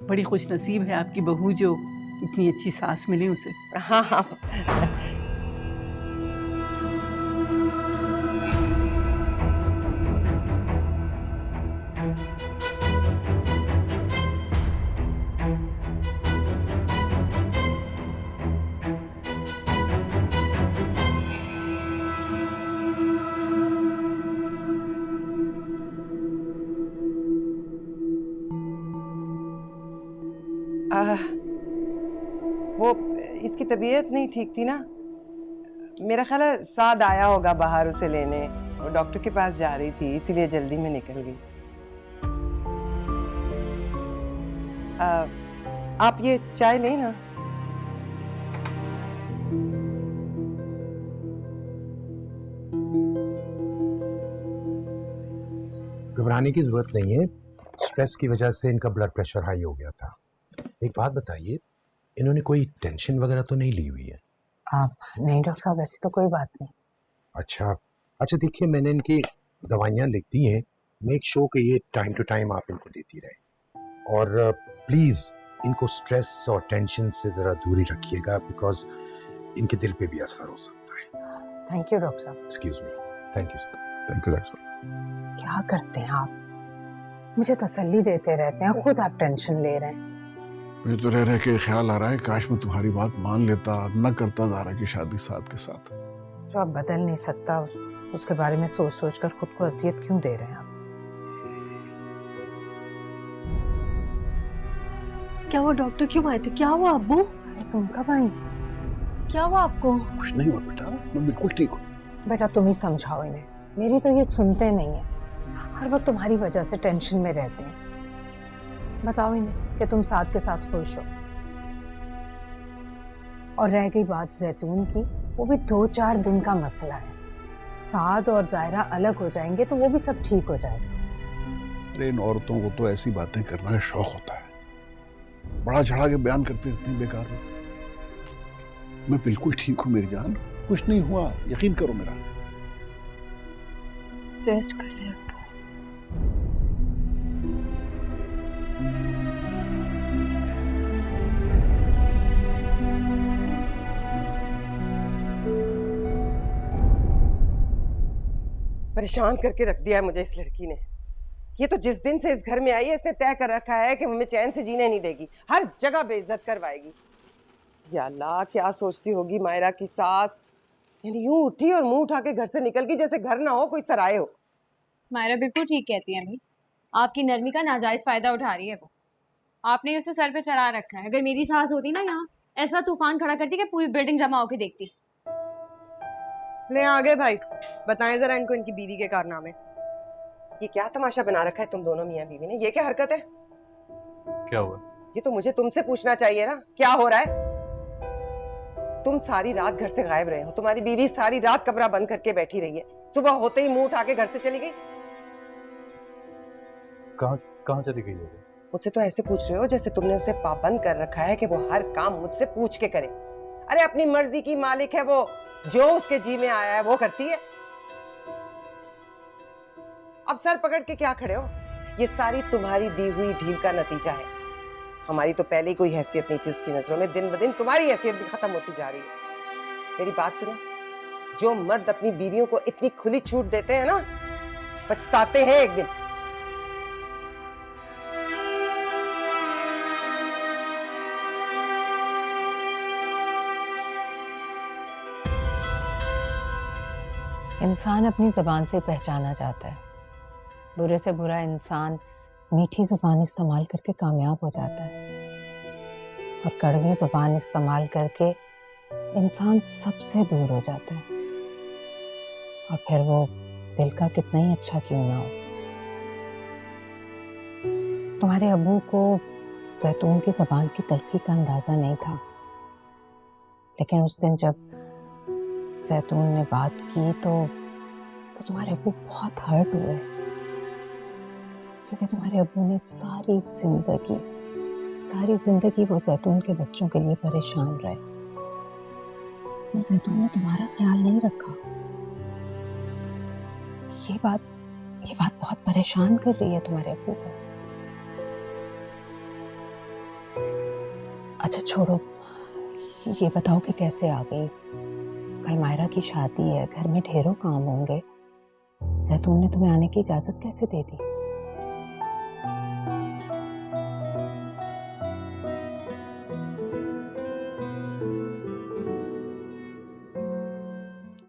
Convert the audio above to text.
बड़ी खुशनसीब है आपकी बहू जो इतनी अच्छी सास मिली उसे। हाँ हाँ। वो इसकी तबीयत नहीं ठीक थी ना, मेरा ख्याल है साद आया होगा बाहर उसे लेने, और डॉक्टर के पास जा रही थी इसीलिए जल्दी में निकल गई। आप ये चाय लें ना। घबराने की जरूरत नहीं है, स्ट्रेस की वजह से इनका ब्लड प्रेशर हाई हो गया था। एक बात बताइए, इन्होंने कोई टेंशन वगैरह तो नहीं ली हुई है? आप नहीं डॉक्टर साहब, ऐसी तो कोई बात नहीं। अच्छा अच्छा, देखिए मैंने इनकी दवाइयाँ लिख दी हैं, मेक श्योर कि ये टाइम टू टाइम आप इनको देती रहे, और प्लीज़ इनको स्ट्रेस और टेंशन से ज़रा दूरी रखिएगा, बिकॉज इनके दिल पे भी असर हो सकता है। थैंक यू डॉक्टर साहब। Excuse me. Thank you doctor साहब। क्या करते हैं आप, मुझे तसल्ली देते रहते हैं, खुद आप टेंशन ले रहे हैं। मुझे तो रह रह के ख्याल आ रहा है काश मैं तुम्हारी बात मान लेता और न करता ज़ारा की शादी साथ के साथ। जो आप बदल नहीं सकता उसके बारे में सोच सोच कर खुद को अजियत क्यों दे रहे हैं आप? क्या वो डॉक्टर क्यों आए थे? क्या हुआ अब्बू? अरे तुम कब आई? क्या हुआ आपको? कुछ नहीं हुआ बेटा, मैं बिल्कुल ठीक हूँ। बेटा तुम ही समझाओ इन्हें, मेरी तो ये सुनते नहीं है, हर वक्त तुम्हारी वजह से टेंशन में रहते हैं। बताओ इन्हें कि तुम साथ के साथ खुश हो। और रह गई बात जैतून की, वो भी 2-4 दिन का मसला है। साद और जायरा अलग हो जाएंगे तो वो भी सब ठीक हो जाएगा। अरे इन औरतों को तो ऐसी बातें करना का शौक होता है, बड़ा चढ़ा के बयान करते रहते हैं बेकार में। मैं बिल्कुल ठीक हूँ मेरी जान, कुछ नहीं हुआ, यकीन करो मेरा। रेस्ट कर ले अब्बू। परेशान करके रख दिया है मुझे इस लड़की ने। ये तो जिस दिन से इस घर में आई है इसने तय कर रखा है कि हमें चैन से जीने नहीं देगी, हर जगह बेइज्जत करवाएगी। या अल्लाह, क्या सोचती होगी मायरा की सास, यानी यूं उठी और मुंह उठा के घर से निकल गई जैसे घर ना हो कोई सराय हो। मायरा बिल्कुल ठीक कहती है अम्मी, आपकी नरमी का नाजायज फायदा उठा रही है वो। आपने उसे सर पे चढ़ा रखा है। अगर मेरी सास होती ना यहाँ, ऐसा तूफान खड़ा करती कि पूरी बिल्डिंग जमा होके देखती। ले आगे भाई, बताएं जरा इनको इनकी बीवी के कारनामे। ये क्या तमाशा बना रखा है तुम दोनों मियां बीवी ने? ये क्या हरकत है? क्या हुआ? ये तो मुझे तुमसे पूछना चाहिए ना, क्या हो रहा है? तुम सारी रात घर से गायब रहे हो, तुम्हारी बीवी सारी रात कमरा बंद करके बैठी रही है, सुबह होते ही मुंह उठा के घर से चली गई। कहाँ चली गई है? मुझसे तो ऐसे पूछ रहे हो जैसे तुमने उसे पाबंद कर रखा है कि वो हर काम मुझसे पूछ के करे। अरे अपनी मर्जी की मालिक है वो, जो उसके जी में आया है वो करती है। अब सर पकड़ के क्या खड़े हो? ये सारी तुम्हारी दी हुई ढील का नतीजा है। हमारी तो पहले ही कोई हैसियत नहीं थी उसकी नजरों में, दिन ब दिन तुम्हारी हैसियत भी खत्म होती जा रही है। मेरी बात सुनो, जो मर्द अपनी बीवियों को इतनी खुली छूट देते हैं ना, पछताते हैं एक दिन। इंसान अपनी ज़बान से पहचाना जाता है। बुरे से बुरा इंसान मीठी ज़ुबान इस्तेमाल करके कामयाब हो जाता है, और कड़वी ज़ुबान इस्तेमाल करके इंसान सबसे दूर हो जाता है, और फिर वो दिल का कितना ही अच्छा क्यों ना हो। तुम्हारे अब्बू को जैतून की ज़बान की तलखी का अंदाज़ा नहीं था, लेकिन उस दिन जब जैतून ने बात की तो तुम्हारे अब्बू बहुत हर्ट हुए, क्योंकि तुम्हारे अब्बू ने सारी जिंदगी वो जैतून के बच्चों के लिए परेशान रहे, लेकिन जैतून ने तुम्हारा ख्याल नहीं रखा। ये बात बहुत परेशान कर रही है तुम्हारे अब्बू को। अच्छा छोड़ो, ये बताओ कि कैसे आ गई? कल मायरा की शादी है, घर में ढेरों काम होंगे। जैतून ने तुम्हें आने की इजाजत कैसे दे दी?